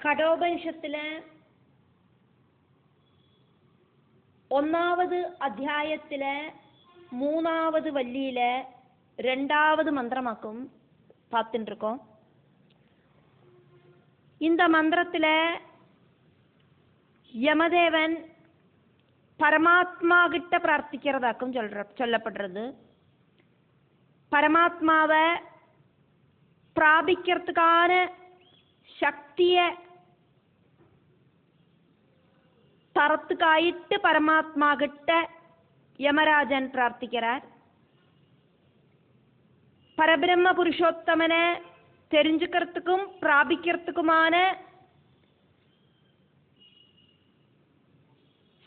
കഠോപനിഷത്തിലെ 1ാவது അധ്യായത്തിലെ 3ாவது வள்ளியில 2வது மந்திரமாக்கும் பார்த்துட்டு இருக்கோம். இந்த மந்திரத்துல யமதேவன் பரமாத்மா கிட்ட பிரார்த்திக்கிறதாக்கும் சொல்லப்படுறது. பரமாத்மாவை பிராபிக்கிறதுக்கான சக்தியை தரத்துக்காயிட்டு பரமாத்மா கிட்ட யமராஜன் பிரார்த்திக்கிறார். பரபிரம்ம புருஷோத்தமனை தெரிஞ்சுக்கிறதுக்கும் பிராபிக்கிறதுக்குமான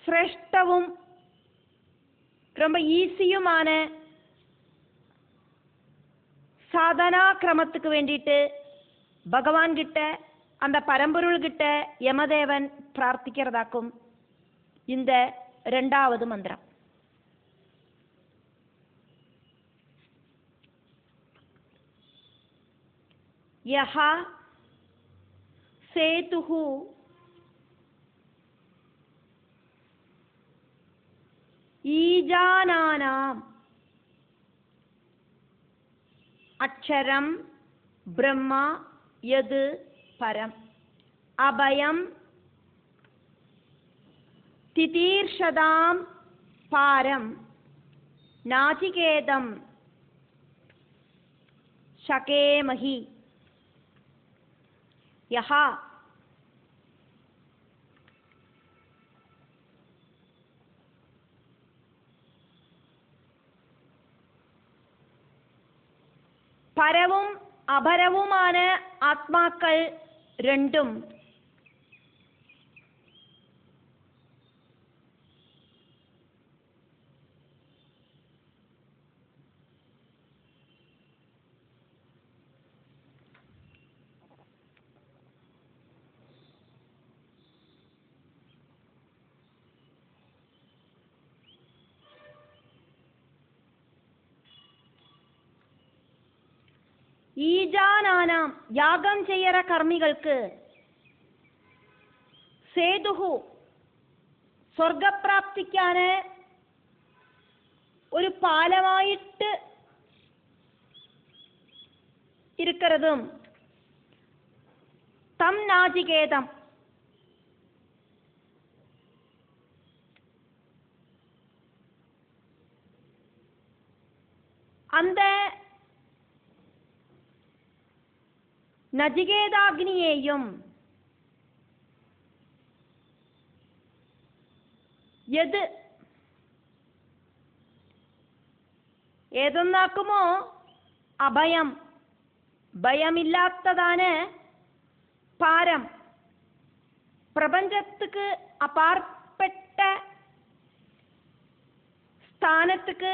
சிரேஷ்டவும் ரொம்ப ஈஸியுமான சாதனா கிரமத்துக்கு வேண்டிட்டு பகவான் கிட்ட அந்த பரம்பொருள் கிட்ட யமதேவன் பிரார்த்திக்கிறதாக்கும் இந்த 2வது மந்திரம். யஹ சேதுஹு ஈஜானானாம் அக்ஷரம் பிரம்மா யது பரம் அபயம் திதீர்ஷதாம் பாரம் நாசிகேதம் ஷகேமஹி. யஹா பரவும் அபரவுமான ஆத்மாக்கள் ரெண்டும் ஈஜானானாம் யாகம் செய்யற கர்மிகளுக்கு, சேதுஹு സ്വർഗപ്രാപ്തിക്കാன ഒരു പാലമായിട്ട് இருக்கிறதும், தம் நாசிகேதம் அந்த நசிகேதாக்னியையும் எது ഏതൊന്നാക്കുമോ അഭയം, ഭയമില്ലാത്തതാണ് പാരം, പ്രപഞ്ചத்துக்கு அப்பாற்பட்ட ஸ்தானத்துக்கு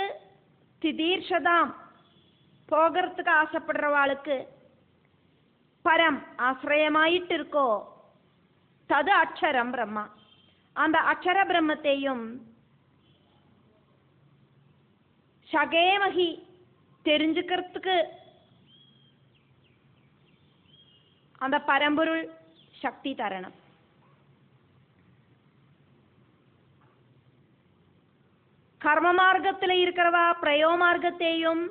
திதீர்ஷதாம் போகிறதுக்கு ஆசைப்படுறவாளுக்கு பரம் ஆசிரியமாயிட்டு இருக்கோ, தது அக்ஷரம் பிரம்மா. அந்த அக்ஷர பிரம்மத்தையும் ஷகேமஹி தெரிஞ்சுக்கிறதுக்கு அந்த பரம்பொருள் சக்தி தரணும். கர்ம மார்க்கத்தில் இருக்கிறவா பிரயோ மார்க்கத்தையும்,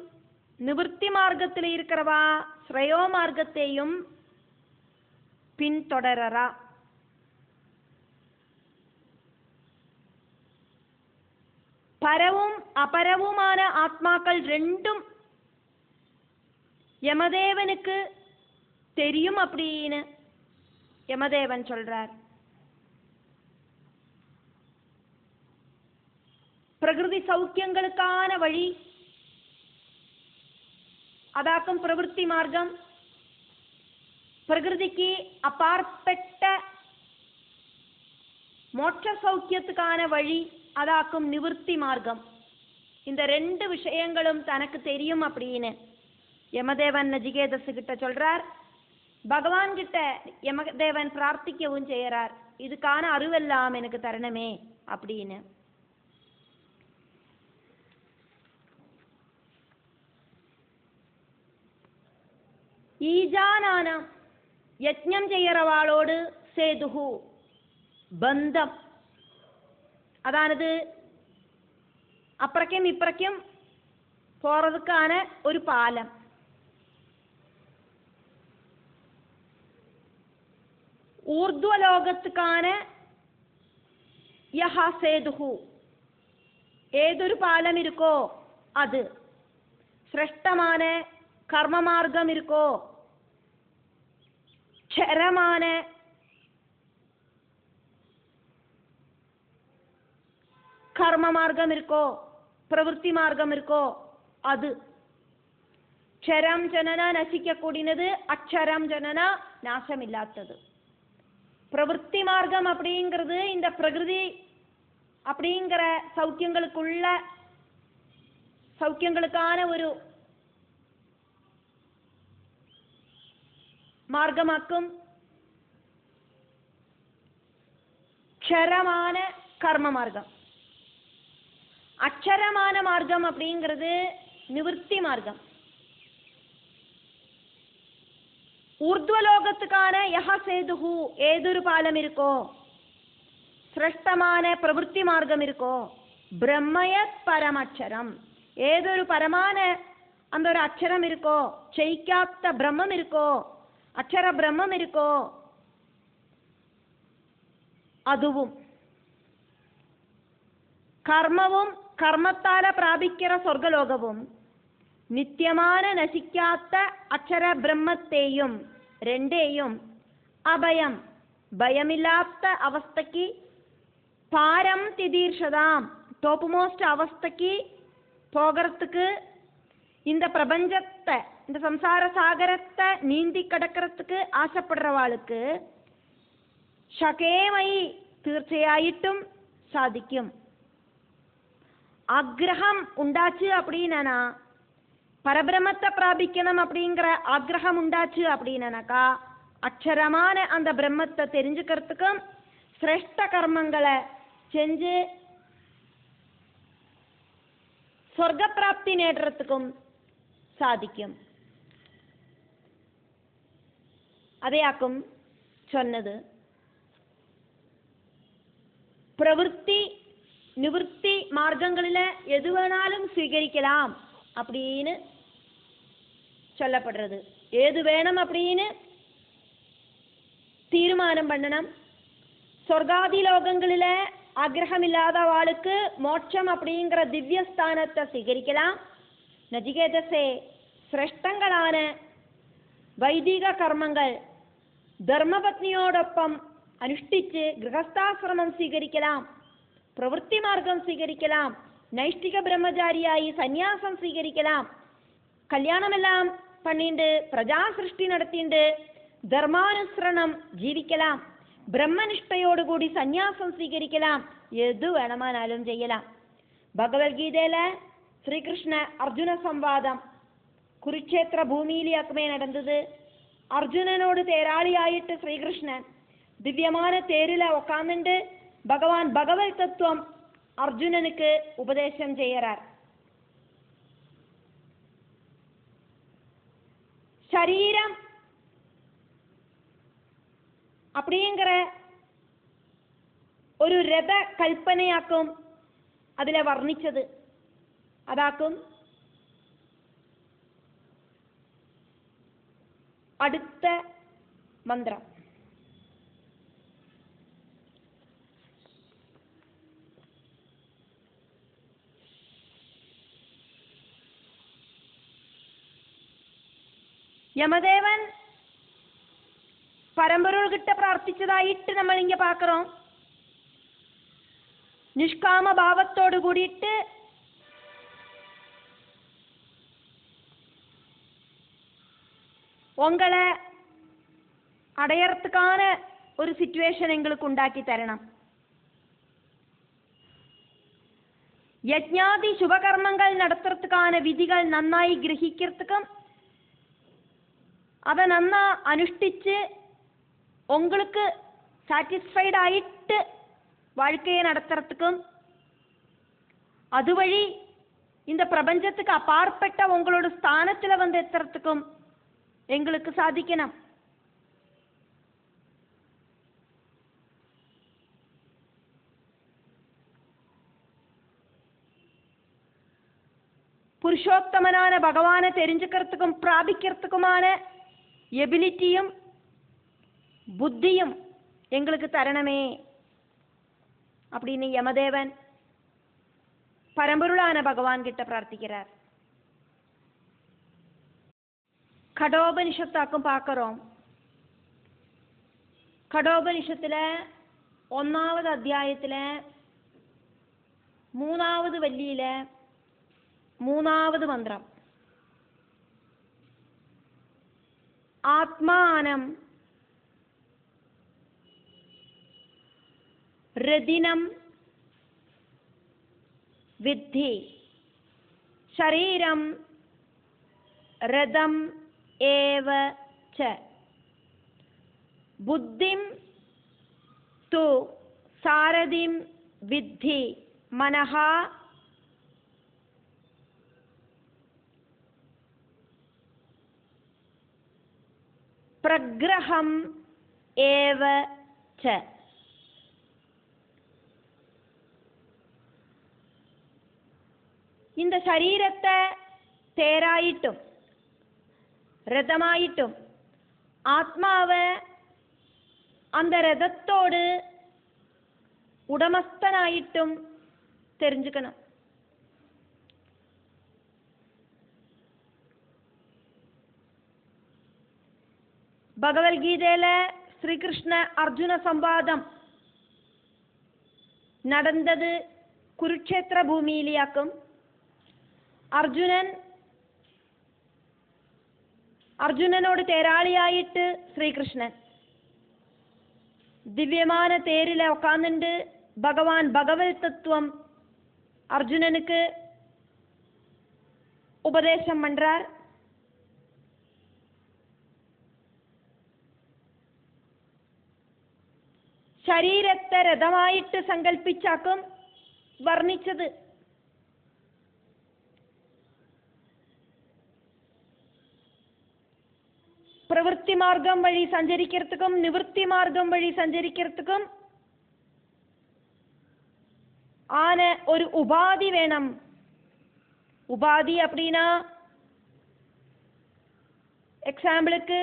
நிவர்த்தி மார்க்கத்தில் இருக்கிறவா ஸ்ரேயோ மார்க்கத்தையும் பின்தொடரரா. பரவும் அபரவுமான ஆத்மாக்கள் ரெண்டும் யமதேவனுக்கு தெரியும் அப்படின்னு யமதேவன் சொல்றார். பிரகிருதி சௌக்கியங்களுக்கான வழி அதாக்கும் பிரவൃத்தி மார்க்கம், பிரகிருதிக்கு அப்பாற்பட்ட மோட்ச சௌக்கியத்துக்கான வழி அதாக்கும் நிவர்த்தி மார்க்கம். இந்த 2 விஷயங்களும் தனக்கு தெரியும் அப்படின்னு யமதேவன் நசிகேதஸ் கிட்ட சொல்றார். பகவான் கிட்ட யமதேவன் பிரார்த்திக்கவும் செய்யறார், இதுக்கான அறிவெல்லாம் எனக்கு தரணுமே அப்படின்னு. ஈஜானானாம் யஜ்ஞம் செய்யறவாளோடு சேதுஹு பந்தம். அதானது அப்புறக்கும் இப்புறக்கும் போறதுக்கான ஒரு பாலம். ഊർധ്വലോകത്തുക്കാന യഹ സേതുഹു ഏതൊരു പാലം இருக்கோ அது. சிரஷ்டமான கர்ம மார்க்கம் இருக்கோ, க்ஷரமான கர்ம மார்க்கம் இருக்கோ, பிரவൃത്തി மார்க்கம் இருக்கோ அது. க்ஷரம் ஜனன நசிக்கக்கூடியது, அக்ஷரம் ஜனன நாசமில்லாதது. பிரவൃத்தி மார்க்கம் அப்படிங்கிறது இந்த பிரகிருதி அப்படிங்கிற சௌக்கியங்களுக்கான ஒரு மார்க்கமாக்கும். க்ஷரமான கர்ம மார்க்கம். அக்ஷரமான மார்க்கம் அப்படிங்கிறது நிவர்த்தி மார்க்கம். ഊർധ്വലോകത്തുക്കാன യഹ സേതുഹു ഏതൊരു പാലം இருக்கோ, சிரஷ்டமான பிரவൃத்தி மார்க்கம் இருக்கோ, பிரம்மயத் பரமக்ஷரம் ஏதொரு பரமான அந்த ஒரு அக்ஷரம் இருக்கோ, க்ஷயிக்காத்த பிரம்மம் இருக்கோ, அக்ஷர பிரம்மம் இருக்கோ அதுவும். கர்மவும் கர்மத்தால பிராபிக்கிற சொர்க்கலோகവും நித்தியமான நசிக்காத்த அக்ஷர பிரம்மத்தையும் ரெண்டையும் அபயம் பயமில்லாத அவஸ்தைக்கு பாரம் திதீர்ஷதாம் டாப் மோஸ்ட் அவஸ்தைக்கு போகிறதுக்கு இந்த பிரபஞ்சத்தை இந்த சம்சார சாகரத்தை நீந்தி கடக்கிறதுக்கு ஆசைப்படுறவாளுக்கு ஷகேமயி തീർച്ചയായിട്ടും സാധിക്കും. ஆக்ரஹம் உண்டாச்சு அப்படின்னா, பரபிரமத்தை பிராபிக்கணும் அப்படிங்கிற ஆக்ரஹம் உண்டாச்சு அப்படின்னாக்கா, அக்ஷரமான அந்த பிரம்மத்தை தெரிஞ்சுக்கிறதுக்கும் சிரேஷ்ட கர்மங்களை செஞ்சு சொர்க்க பிராப்தி நேடுறதுக்கும் சாதிக்கும். அதையாக்கும் சொன்னது. பிரவൃத்தி நிவൃத்தி மார்க்கங்களில் எது வேணாலும் ஸ்வீகரிக்கலாம் அப்படின்னு சொல்லப்படுறது. ஏது வேணும் அப்படின்னு தீர்மானம் பண்ணணும். சொர்க்காதி லோகங்களில் ஆக்ரஹம் இல்லாத வாளுக்கு மோட்சம் அப்படிங்கிற திவ்யஸ்தானத்தை ஸ்வீகரிக்கலாம். நச்சிகேதஸே, சிரேஷ்டங்களான வைதிக கர்மங்கள் தர்மபத்னியோடொപ്പം അനുഷ്ഠിച്ച് ഗൃഹസ്ഥാശ്രമം സ്വീകരിக்கலாம், പ്രവൃത്തി മാർഗം സ്വീകരിக்கலாம், നൈഷ്ഠിക ബ്രഹ്മചാരിയായി സന്യാസം സ്വീകരിக்கலாம், കല്യാണമെല്ലാം பண்ணிண்டு പ്രജാ സൃഷ്ടി നടത്തിണ്ട് ധർമാനുസരണം ജീവിக்கலாம், ബ്രഹ്മനിഷ്ഠയോടുകൂടി സന്യാസം സ്വീകരിக்கலாம், എതു വേണമാനാലും ചെയ്യலாம். ഭഗവത്ഗീതയിലെ ശ്രീകൃഷ്ണ അർജുന സംവാദം കുരുക്ഷേത്ര ഭൂമിയിലാക്കുമേ നടന്നത്. അർജുനനോട് തേരാളിയായിട്ട് ശ്രീകൃഷ്ണൻ ദിവ്യமான தேரில் உட்கார்ந்துட்டு பகவான் பகவத் தத்துவம் அர்ஜுனனுக்கு உபதேசம் செய்யறார். சரீரம் அப்படிங்கிற ஒரு രഥ കൽപ്പനയാക്കും അതിലെ വർണ്ണിച്ചത്. അതാക്കും അടുത്ത മന്ത്രം. യമദേവൻ பரம்பொருள் கிட்ட பிரார்த்திச்சதாயிட்டு நம்ம இங்க பார்க்கிறோம். நிஷ்காம பாவத்தோடு கூடிட்டு உங்களை அடையறதுக்கான ஒரு சிச்சுவேஷன் எங்களுக்கு உண்டாக்கி தரணும். யஜ்ஞாதி சுபகர்மங்கள் நடத்துறதுக்கான விதிகள் நன்னாയി கிரகிக்கிறதுக்கும் அதை நன்னா அனுஷ்டிச்சு உங்களுக்கு சாட்டிஸ்ஃபைட் ஆயிட்டு வாழ்க்கையை நடத்துறதுக்கும் அதுவழி இந்த பிரபஞ்சத்துக்கு அப்பாற்பட்ட உங்களோட ஸ்தானத்தில் வந்து எத்துறதுக்கும் எங்களுக்கு சாதிக்கணும். புருஷோத்தமனான பகவானை தெரிஞ்சுக்கிறதுக்கும் பிராபிக்கிறதுக்குமான எபிலிட்டியும் புத்தியும் எங்களுக்கு தரணமே அப்படின்னு யமதேவன் பரம்பொருளான பகவான் கிட்ட பிரார்த்திக்கிறார். கடோபனிஷத்தாக்கும் பார்க்கிறோம். கடோபனிஷத்துல 1வது அத்தியாயத்துல 3வது வள்ளியில 3வது மந்திரம், ஆத்மானம் ரதினம் வித்தி ஷரீரம் ரதம் ஏவ ச புத்திம் து சாரதிம் வித்தி மனஹா பிரக்ரஹம் ஏவ ச. இந்த சரீரத்தை தேராயிட்டும் ரதமாயிட்டும் ஆத்மாவை அந்த ரதத்தோடு உடமஸ்தனாயிட்டும் தெரிஞ்சுக்கணும். பகவத்கீதையில ஸ்ரீகிருஷ்ண அர்ஜுன சம்வாதம் நடந்தது குருட்சேத்திர பூமியிலேயாக்கும். അർജുനനോട് തേരാളിയായിട്ട് ശ്രീകൃഷ്ണൻ ദിവ്യமான തേരിലെ ഉക്കാന്നുണ്ട്. ഭഗവാൻ ഭഗവത് തത്വം അർജുനനുക്ക് ഉപദേശം പண்றார். ശരീരത്തെ രഥമായിട്ട് സങ്കല്പിച്ചാക്കും വർണ്ണിച്ചത്. പ്രവൃത്തി മാർഗം വഴി സഞ്ചരിக்கிறதுக்கும் നിവൃത്തി മാർഗം വഴി സഞ്ചരിக்கிறதுக்கும் ஆன ஒரு உபாதி வேணும். உபாதி அப்படின்னா எக்ஸாம்பிளுக்கு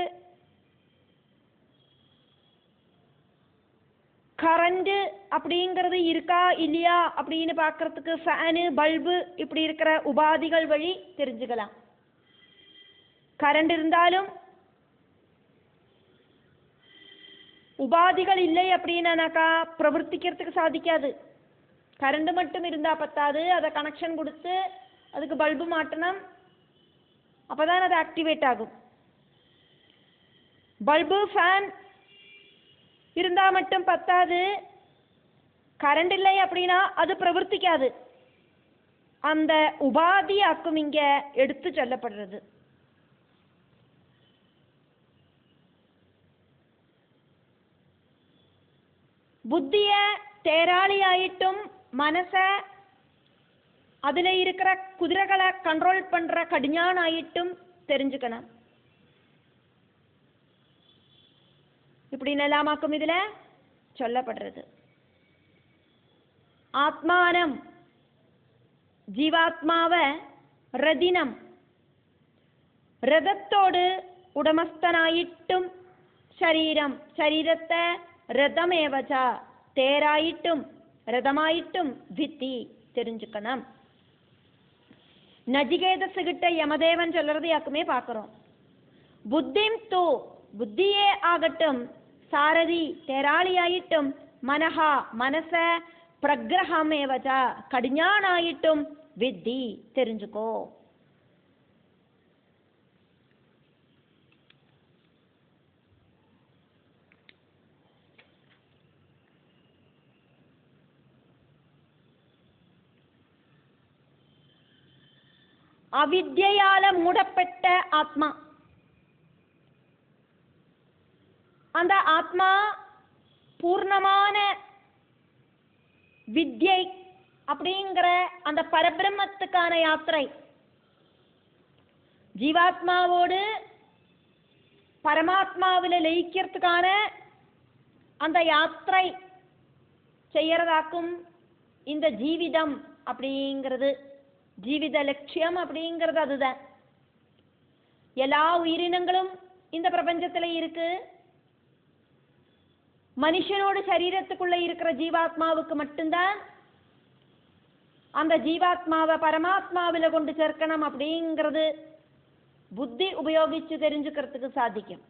கரண்ட் அப்படிங்கிறது இருக்கா இல்லையா அப்படின்னு பார்க்கறதுக்கு ஃபேனு பல்பு இப்படி இருக்கிற உபாதிகள் வழி தெரிஞ்சுக்கலாம். கரண்ட் இருந்தாலும் உபாதிகள் இல்லை அப்படின்னாக்கா பிரவர்த்திக்கிறதுக்கு சாதிக்காது. கரண்ட் மட்டும் இருந்தா பத்தாது, அதை கனெக்ஷன் கொடுத்து அதுக்கு பல்பு மாட்டணும், அப்பதான் அது ஆக்டிவேட் ஆகும். பல்பு ஃபேன் இருந்தா மட்டும் பத்தாது, கரண்ட் இல்லை அப்படின்னா அது பிரவர்த்திக்காது. அந்த உபாதியாக்கும் இங்க எடுத்து சொல்லப்படுறது. புத்திய தேராளியாயிட்டும் மனச அதுல இருக்கிற குதிரைகளை கண்ட்ரோல் பண்ற கடிஞானாயிட்டும் தெரிஞ்சுக்கணும். இப்படின்னு எல்லாமாக்கும் இதுல சொல்லப்படுறது. ஆத்மானம் ஜீவாத்மாவை ரதினம் ரதத்தோடு உடமஸ்தனாயிட்டும் சரீரம் சரீரத்தை ரதமேவச்சா தேராயிட்டும் ரதமாயிட்டும் வித்தி தெரிஞ்சுக்கணும். நஜிகேதசுகிட்ட யமதேவன் சொல்றது யாக்குமே பார்க்கிறோம். புத்திம் தூ புத்தியே ஆகட்டும், சாரதி தேராளியாயிட்டும், மனஹா மனச பிரக்ரஹமேவச்சா கடிஞானாயிட்டும் வித்தி தெரிஞ்சுக்கோ. அவித்யால மூடப்பட்ட ஆத்மா, அந்த ஆத்மா பூர்ணமான வித்யை அப்படிங்கிற அந்த பரபிரம்மத்துக்கான யாத்திரை, ஜீவாத்மாவோடு பரமாத்மாவில் லயிக்கிறதுக்கான அந்த யாத்திரை செய்யறதாக்கும் இந்த ஜீவிதம் அப்படிங்கிறது. ஜீவித லட்சியம் அப்படிங்கிறது அதுதான். எல்லா உயிரினங்களும் இந்த பிரபஞ்சத்துல இருக்கு. மனுஷனோட சரீரத்துக்குள்ள இருக்கிற ஜீவாத்மாவுக்கு மட்டும்தான் அந்த ஜீவாத்மாவை பரமாத்மாவில கொண்டு சேர்க்கணும் அப்படிங்கிறது புத்தி உபயோகிச்சு தெரிஞ்சுக்கிறதுக்கு சாதிக்கும்.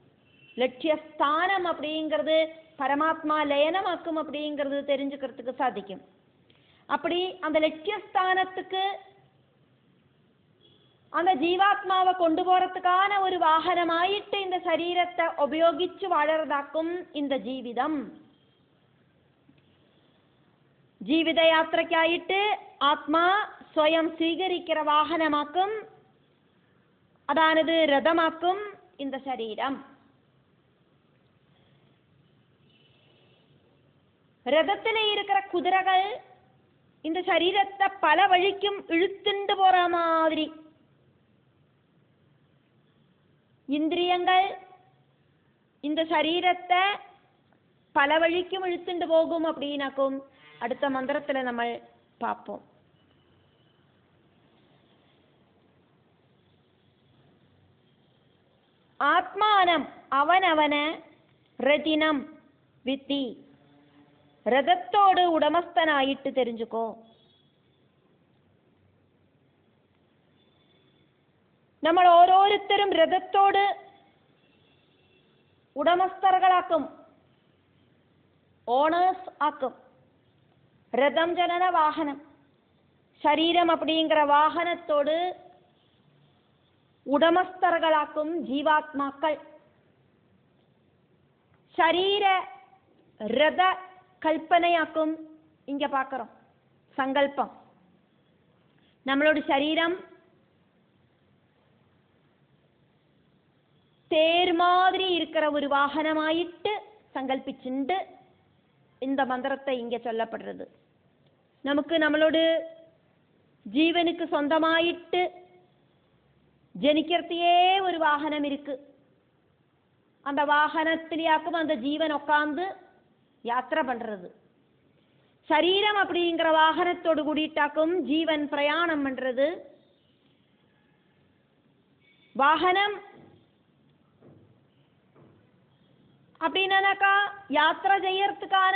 லட்சியஸ்தானம் அப்படிங்கிறது பரமாத்மா லயனமாக்கும் அப்படிங்கிறது தெரிஞ்சுக்கிறதுக்கு சாதிக்கும். அப்படி அந்த லட்சியஸ்தானத்துக்கு அந்த ஜீவாத்மாவை கொண்டு போறதுக்கான ஒரு வாகனமாயிட்டு இந்த சரீரத்தை உபயோகிச்சு வாழறதாக்கும் இந்த ജീവിതം. ജീവിത യാത്രയ്ക്കായിട്ട് ആത്മാ സ്വയം സ്വീകരിக்கிற വാഹനമാക്കും. അതാണത് രഥമാക്കും இந்த ശരീരം. രഥത്തിലെ இருக்கிற കുതിരകൾ இந்த ശരീരத்தை പല വഴിക്കും ഇഴുത്തുണ്ട് പോற மாதிரி. ഇന്ദ്രിയങ്ങൾ இந்த ശരീരത്തെ പല വഴിക്കും ഇഴുത്തുണ്ട് പോകും அப்படின்னாக்கும் അടുത്ത മന്ത്രത്തിൽ നമ്മൾ பார்ப்போம். ആത്മാനം അവനവന് രതിനം വിത്തി. രഥത്തോട് ഉടമസ്ഥനായിട്ട് தெரிஞ்சுக்கோ. നമ്മൾ ഓരോരുത്തരും രഥത്തോട് ഉടമസ്ഥകളാക്കും, ഓണേഴ്സ് ആക്കും. രഥം ജനന വാഹനം. ശരീരം அப்படிங்கிற വാഹനത്തോട് ഉടമസ്ഥകളാക്കും ജീവാത്മാക്കൾ. ശരീര രഥ கல்பனையாக்கும். இங்க பார்க்கிறோம் சங்கல்பம். நம்மளோட சரீரம் தேர் மாதிரி இருக்கிற ஒரு வாகனமாயிட்டு சங்கல்பிச்சுண்டு இந்த மந்திரத்தை இங்க சொல்லப்படுறது. நமக்கு நம்மளோட ஜீவனுக்கு சொந்தமாயிட்டு ஜனிக்கிறதையே ஒரு வாகனம் இருக்கு. அந்த வாகனத்திலேயாக்கும் அந்த ஜீவன் உட்கார்ந்து யாத்திரை பண்றது. சரீரம் அப்படிங்கிற வாகனத்தோடு கூடிட்டாக்கும் ஜீவன் பிரயாணம் பண்றது. வாகனம் அப்படின்னாக்கா யாத்திரை செய்யறதுக்கான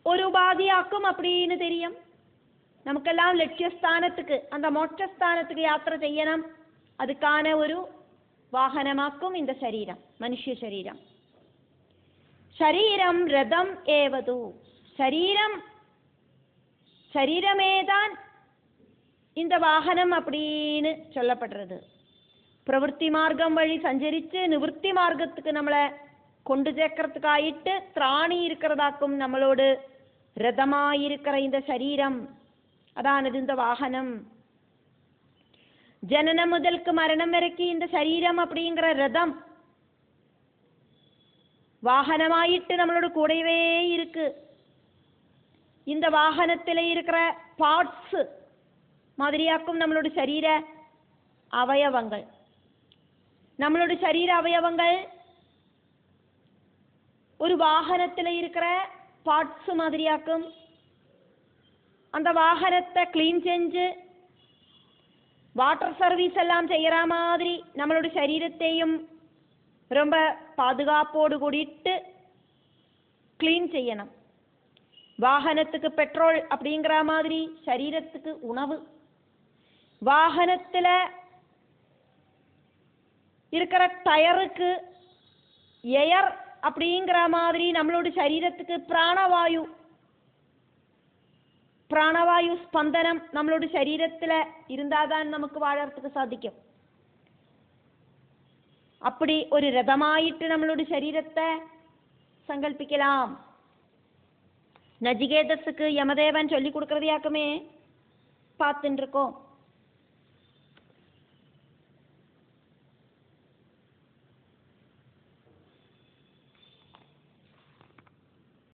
ஒரு உபாதியாக்கும் அப்படின்னு தெரியும். நமக்கெல்லாம் ലക്ഷ്യസ്ഥാനத்துக்கு அந்த മോക്ഷസ്ഥാനத்துக்கு യാത്ര ചെയ്യണം. அதுக்கான ஒரு വാഹനമാക്കും இந்த ശരീരം, മനുഷ്യ ശരീരം. ശരീരം രഥം ഏവതു. ശരീരമേதான் இந்த வாகனம் அப்படின்னு சொல்லப்படுறது. பிரவൃத்தி மார்க்கம் வழி சஞ்சரிச்சு நிவൃத்தி மார்க்கத்துக்கு நம்மளை கொண்டு சேர்க்கறதுக்காயிட்டு திராணி இருக்கிறதாக்கும் நம்மளோடு ரதமாயிருக்கிற இந்த சரீரம். அதானது இந்த வாகனம். ஜனனம் முதலுக்கு மரணம் வரைக்கும் இந்த சரீரம் அப்படிங்கிற ரதம் வாகனமாயிட்டு நம்மளோட கூடவே இருக்கு. இந்த வாகனத்தில் இருக்கிற பார்ட்ஸ் மாதிரியாக்கும் நம்மளோட சரீர அவயவங்கள். நம்மளோட சரீர அவயவங்கள் ஒரு வாகனத்தில் இருக்கிற பார்ட்ஸ் மாதிரியாக்கும். அந்த வாகனத்தை கிளீன் செஞ்சு வாட்டர் சர்வீஸ் எல்லாம் செய்யற மாதிரி நம்மளோட சரீரத்தையும் ரொம்ப பாதுகாப்போடு கூடிட்டு கிளீன் செய்யணும். வாகனத்துக்கு பெட்ரோல் அப்படிங்கிற மாதிரி சரீரத்துக்கு உணவு. வாகனத்துல இருக்கிற டயருக்கு ஏர் அப்படிங்கிற மாதிரி நம்மளோட சரீரத்துக்கு பிராணவாயு. பிராணவாயு ஸ்பந்தனம் நம்மளோட சரீரத்துல இருந்தாதான் நமக்கு வாழறதுக்கு சாதிக்கும். அப்படி ஒரு ரதமாயிட்டு நம்மளோட சரீரத்தை சங்கல்பிக்கலாம். நஜிகேதஸுக்கு யமதேவன் சொல்லி கொடுக்கறதையாக்குமே பார்த்துட்டு இருக்கோம்.